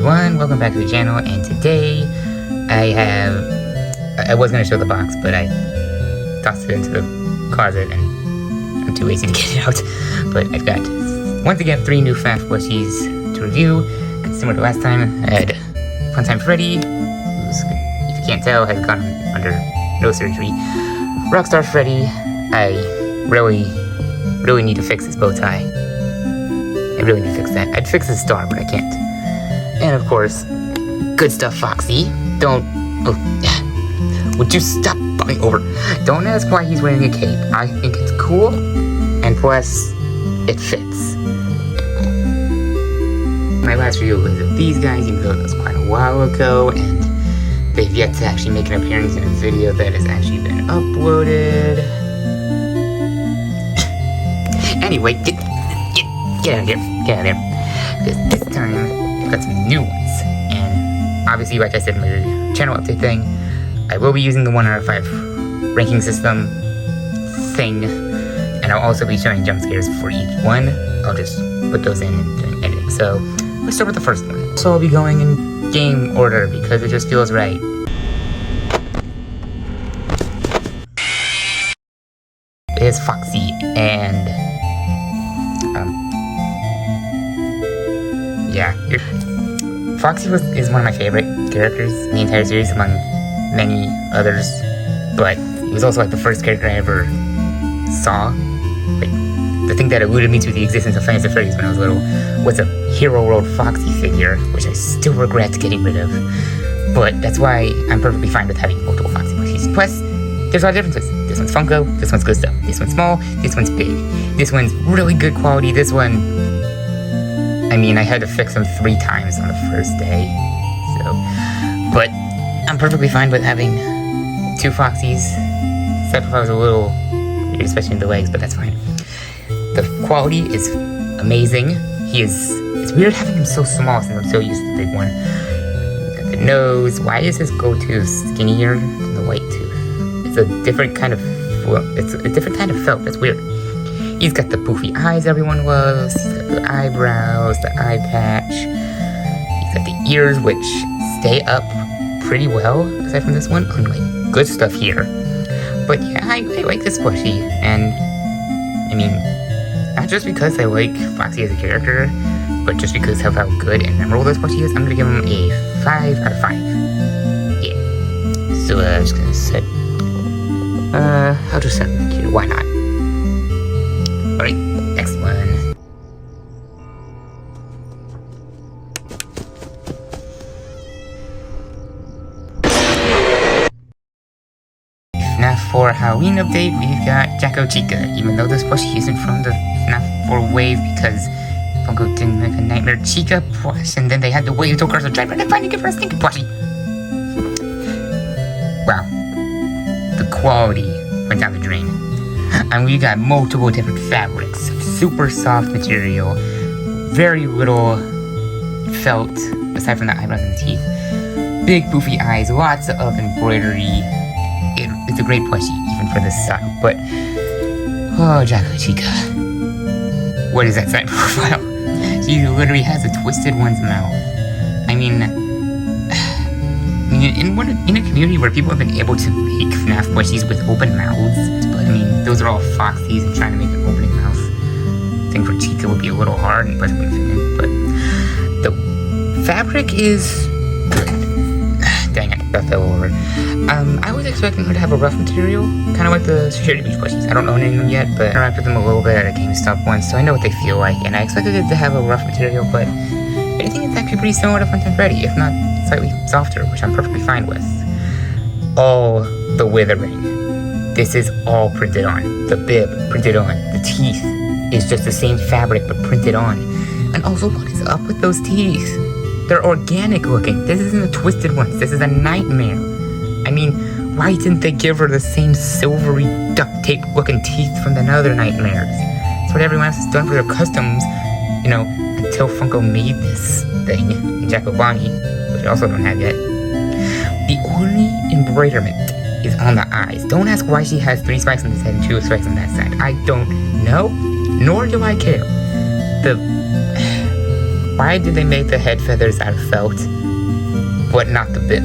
everyone, welcome back to the channel, and today I was going to show the box, but I tossed it into the closet and I'm too lazy to get it out. But I've got, once again, 3 new Fnaf plushies to review. Similar to last time, I had Funtime Freddy, who's, if you can't tell, has gone under no surgery. Rockstar Freddy, I really need to fix his bow tie. I really need to fix that. I'd fix his star, but I can't. And of course, good stuff Foxy. Would you stop falling over? Don't ask why he's wearing a cape. I think it's cool, and plus, it fits. My last video was of these guys, even though it was quite a while ago, and they've yet to actually make an appearance in a video that has actually been uploaded. Anyway, get out of here. Get out of here. Because this time, I've got some new ones. And obviously, like I said in my channel update thing, I will be using the 1 out of 5 ranking system thing. And I'll also be showing jump scares for each one. I'll just put those in during editing. So, let's start with the first one. So I'll be going in game order because it just feels right. There's Foxy and yeah, Foxy is one of my favorite characters in the entire series, among many others. But he was also like the first character I ever saw. Like the thing that eluded me to the existence of Fnaf HW when I was little was a Hero World Foxy figure, which I still regret getting rid of. But that's why I'm perfectly fine with having multiple Foxy plushies. Plus, there's a lot of differences. This one's Funko, this one's good stuff. This one's small, this one's big. This one's really good quality. This one, I mean, I had to fix them 3 times on the first day. So, but I'm perfectly fine with having 2 Foxies. Except if I was a little weird, especially in the legs, but that's fine. The quality is amazing. It's weird having him so small since I'm so used to the big one. Got the nose. Why is his go-to skinnier than the white tooth? It's a different kind of, well, it's a different kind of felt. That's weird. He's got the poofy eyes everyone loves. He's got the eyebrows, the eye patch. He's got the ears, which stay up pretty well, aside from this one. Like, good stuff here. But yeah, I like this plushie. And, I mean, not just because I like Foxy as a character, but just because of how good and memorable this plushie is, I'm gonna give him a 5 out of 5. Yeah. So, I'm just gonna set... I'll just set him here. Why not? Alright, next one. Fnaf 4 Halloween update, we've got Jacko Chica, even though this plushie isn't from the Fnaf 4 wave because Funko didn't make a Nightmare Chica plush, and then they had to wait until Cars of Driver to finally give her a stinking plushie. Wow. The quality went down the drain. And we got multiple different fabrics, super soft material, very little felt, aside from the eyebrows and the teeth. Big poofy eyes, lots of embroidery. It's a great plushie, even for this style, but... Oh, Jacko Chica. What is that side profile? She literally has a twisted one's mouth. I mean, in a community where people have been able to make Fnaf plushies with open mouths, but I mean, those are all Foxies, and trying to make an opening mouth thing for Chica would be a little hard and pleasantly fitting, but the fabric is good. Dang it, that fell over. I was expecting her to have a rough material, kind of like the Security Beach plushies. I don't own any of them yet, but I interacted with them a little bit at a GameStop once, so I know what they feel like, and I expected it to have a rough material, but I think it's actually pretty similar to Funtime Freddy, if not slightly softer, which I'm perfectly fine with. All the withering. This is all printed on. The bib, printed on. The teeth is just the same fabric, but printed on. And also, what is up with those teeth? They're organic looking. This isn't a twisted one. This is a nightmare. I mean, why didn't they give her the same silvery duct tape looking teeth from the other nightmares? That's what everyone else has done for their customs, you know, until Funko made this thing in Jacko Bonnie, which I also don't have yet. The only embroiderment is on the eyes. Don't ask why she has 3 spikes on this head and 2 spikes on that side. I don't know, nor do I care. Why did they make the head feathers out of felt, but not the bib?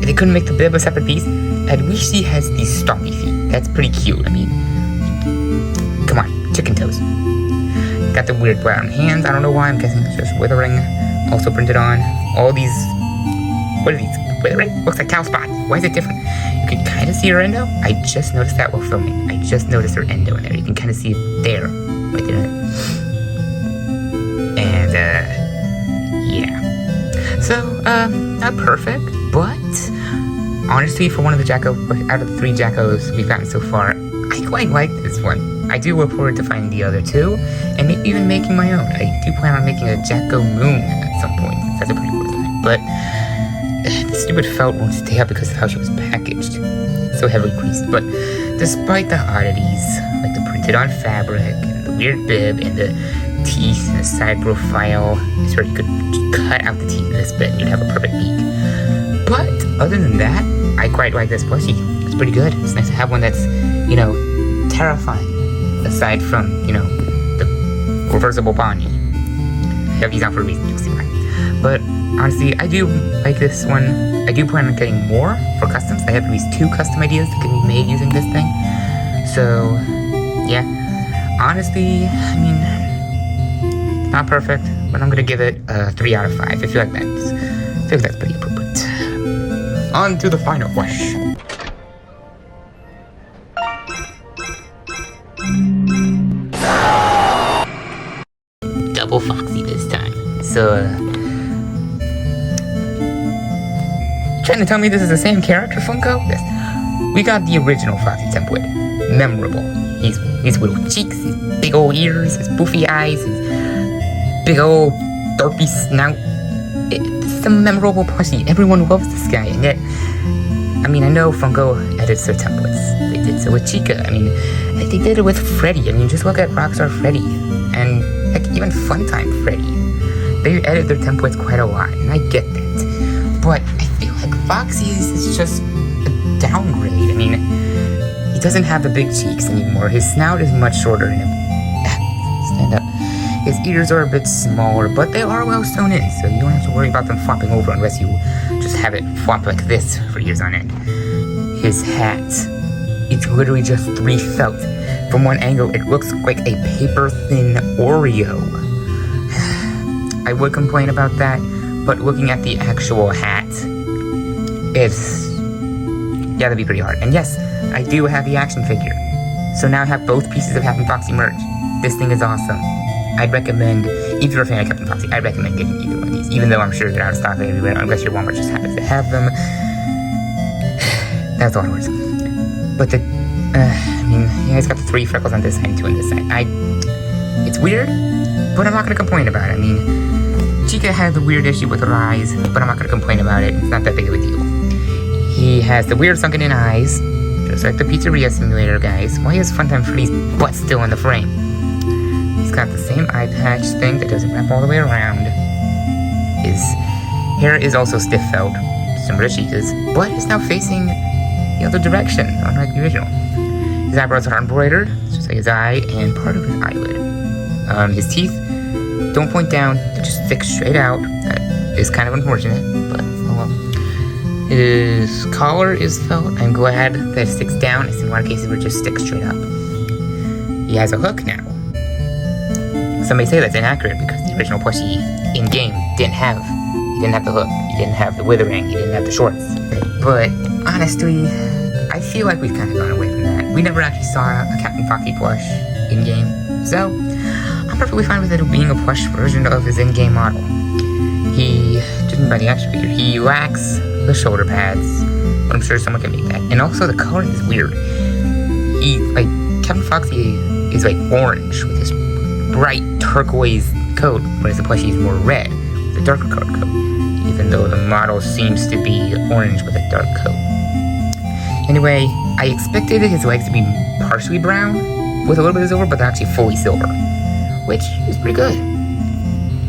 They couldn't make the bib a separate piece? At least she has these stompy feet. That's pretty cute. I mean, come on, chicken toes. Got the weird brown hands. I don't know why. I'm guessing it's just withering. Also printed on. All these. What are these? Withering? Looks like cow spots. Why is it different? You can kind of see her endo. I just noticed that while filming. I just noticed her endo in there. You can kind of see it there. Right there. And, yeah. So, not perfect, but honestly, for one of the Jacko, out of the 3 Jackos we've gotten so far, I quite like this one. I do look forward to finding the other 2, and maybe even making my own. I do plan on making a Jacko Moon at some point, since that's a pretty cool design. But the stupid felt won't stay up because of how she was packaged. So heavily creased. But despite the oddities, like the printed on fabric, and the weird bib, and the teeth, and the side profile, I swear you could cut out the teeth in this bit and you'd have a perfect beak. But other than that, I quite like this plushie. It's pretty good. It's nice to have one that's, you know, terrifying. Aside from, you know, the reversible Bonnie. I have these out for a reason, you'll see why. But honestly, I do like this one. I do plan on getting more for customs. I have at least 2 custom ideas that can be made using this thing. So, yeah. Honestly, I mean, it's not perfect, but I'm gonna give it a 3 out of 5. I feel like that's pretty appropriate. On to the final plush. Double Foxy this time. So, trying to tell me this is the same character, Funko? Yes. We got the original Foxy template. Memorable. His little cheeks, his big old ears, his poofy eyes, his big old derpy snout. It's a memorable plushie. Everyone loves this guy, and yet, I mean, I know Funko edits their templates. They did so with Chica. I mean, they did it with Freddy. I mean, just look at Rockstar Freddy, and heck, even Funtime Freddy. They edit their templates quite a lot, and I get that. But I feel like Foxy's is just a downgrade. I mean, he doesn't have the big cheeks anymore. His snout is much shorter, and stand up. His ears are a bit smaller, but they are well sewn in, so you don't have to worry about them flopping over unless you just have it flop like this for years on end. His hat, it's literally just 3 felt. From one angle, it looks like a paper-thin Oreo. I would complain about that, but looking at the actual hat, that'd be pretty hard. And yes, I do have the action figure. So now I have both pieces of Captain Foxy merch. This thing is awesome. I'd recommend, if you're a fan of Captain Foxy, I'd recommend getting either one of these, even though I'm sure they're out of stock everywhere, unless your Walmart just happens to have them. That's a lot of words. But I mean, yeah, he's got the 3 freckles on this side and 2 on this side. It's weird, but I'm not gonna complain about it. I mean, Chica has the weird issue with her eyes, but I'm not gonna complain about it. It's not that big of a deal. He has the weird sunken in eyes, just like the Pizzeria Simulator guys. Why is Funtime Freddy's butt still in the frame? He's got the same eye patch thing that doesn't wrap all the way around. His hair is also stiff felt, similar to Chica's, but it's now facing the other direction, unlike the original. His eyebrows are embroidered, just like his eye and part of his eyelid. His teeth don't point down, they just stick straight out. That is kind of unfortunate, but oh well. His collar is felt. I'm glad that it sticks down. I've seen a lot of cases where it just sticks straight up. He has a hook now. Some may say that's inaccurate because the original plushie in-game didn't have the hook, he didn't have the withering, he didn't have the shorts. But honestly, I feel like we've kind of gone away from that. We never actually saw a Captain Foxy plush in-game, so I'm perfectly fine with it being a plush version of his in-game model. He didn't buy the action figure. He lacks the shoulder pads, but I'm sure someone can make that. And also the coloring is weird. Captain Foxy is like orange with his bright turquoise coat, whereas the plushie is more red with a darker colored coat, even though the model seems to be orange with a dark coat. Anyway, I expected his legs to be partially brown with a little bit of silver, but they're actually fully silver, which is pretty good.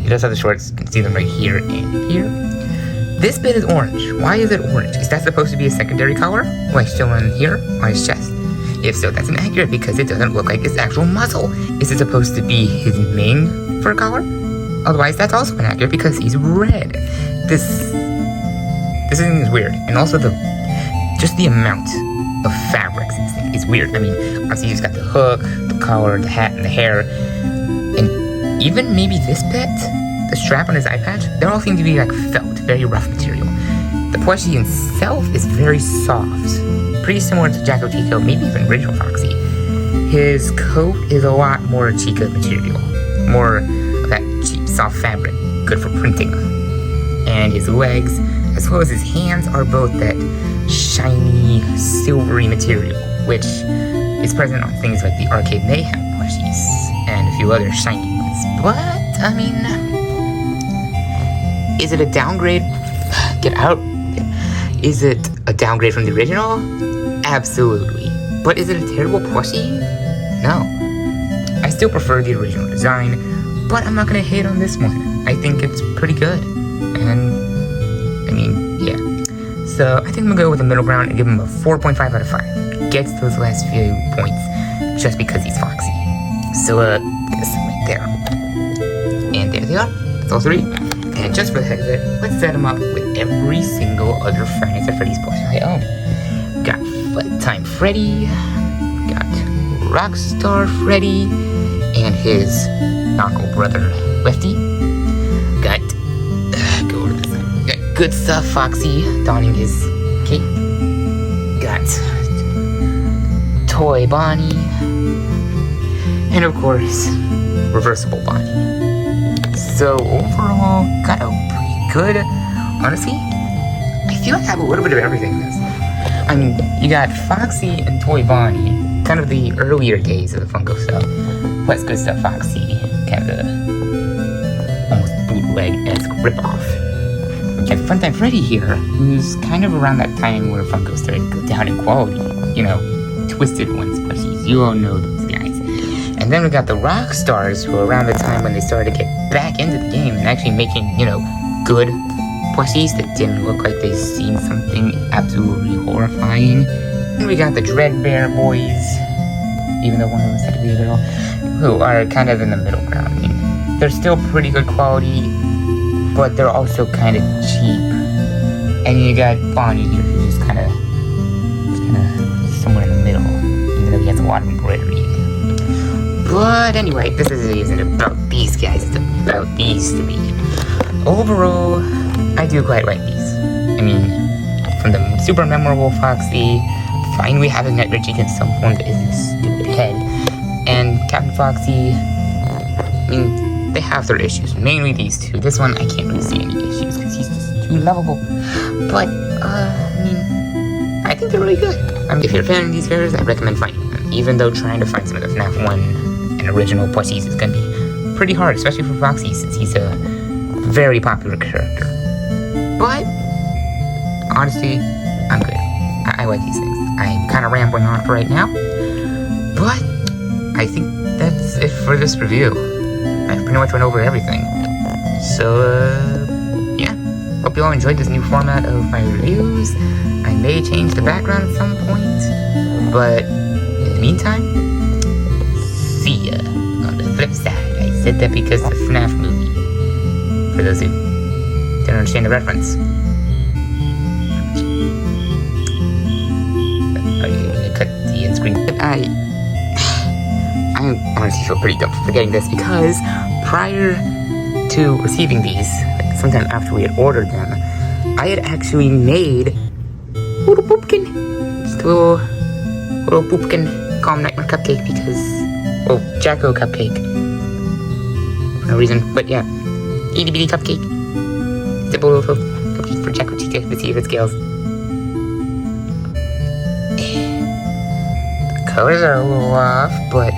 He does have the shorts, you can see them right here and here. This bit is orange. Why is it orange? Is that supposed to be a secondary color, like showing here on his chest? If so, that's inaccurate because it doesn't look like his actual muzzle. Is it supposed to be his main fur color? Otherwise, that's also inaccurate because he's red. This thing is weird, and also just the amount of fabrics in this thing is weird. I mean, obviously he's got the hook, the collar, the hat, and the hair, and even maybe this bit, the strap on his eye patch, they all seem to be like felt, very rough material. The plushie itself is very soft, pretty similar to Jacko Chico, maybe even original Foxy. His coat is a lot more Chica material, more of that cheap, soft fabric, good for printing. And his legs, as well as his hands, are both that shiny, silvery material, which is present on things like the Arcade Mayhem plushies and a few other shiny ones. But, I mean, is it a downgrade? Get out. Is it a downgrade from the original? Absolutely. But is it a terrible plushie? No. I still prefer the original design, but I'm not gonna hate on this one. I think it's pretty good. And, I mean, yeah. So, I think I'm gonna go with the middle ground and give him a 4.5 out of 5. Gets those last few points just because he's Foxy. So, guess right there. And there they are. That's all 3. And just for the heck of it, let's set him up with every single other Five Nights at Freddy's plushie I own. Got Flight Time Freddy, got Rockstar Freddy, and his knuckle brother Lefty. Got Good Stuff Foxy donning his cape. Got Toy Bonnie, and of course, Reversible Bonnie. So overall, got a pretty good. Honestly, I feel like I have a little bit of everything in this. I mean, you got Foxy and Toy Bonnie, kind of the earlier days of the Funko stuff. Plus Good Stuff Foxy, kind of the almost bootleg-esque ripoff. You got Funtime Freddy here, who's kind of around that time where Funko started to go down in quality. You know, Twisted Ones plushies. You all know those guys. And then we got the Rockstars, who were around the time when they started to get back into the game and actually making, you know, good plushies that didn't look like they'd seen something absolutely horrifying. And we got the Dreadbear boys, even though one of them is said to be a girl, who are kind of in the middle ground. I mean, they're still pretty good quality, but they're also kind of cheap. And you got Bonnie here, who's just kind of somewhere in the middle, even though he has a lot of embroidery. But anyway, this isn't about these guys, it's about these 3. Overall, I do quite like these. I mean, from the super memorable Foxy, finally having that Richie in some form that isn't a stupid head, and Captain Foxy, I mean, they have their issues, mainly these 2. This one, I can't really see any issues, because he's just too lovable. But, I mean, I think they're really good. I mean, if you're a fan of these characters, I recommend finding them, even though trying to find some of the FNAF 1 and original plushies is gonna be pretty hard, especially for Foxy, since he's a very popular character. But, honestly, I'm good. I like these things. I'm kind of rambling on for right now, but I think that's it for this review. I pretty much went over everything. So, yeah. Hope you all enjoyed this new format of my reviews. I may change the background at some point, but in the meantime, see ya on the flip side. I said that because it's a FNAF movie. For those who didn't understand the reference. Oh, you're gonna cut the end screen. I honestly feel pretty dumb for forgetting this because prior to receiving these, like sometime after we had ordered them, I had actually made little poopkin. Just a little poopkin Calm Nightmare cupcake because, well, Jacko cupcake. For no reason, but yeah. Itty bitty cupcake. Simple little cupcake for Jacko Chica to see if it scales. The colors are a little off, but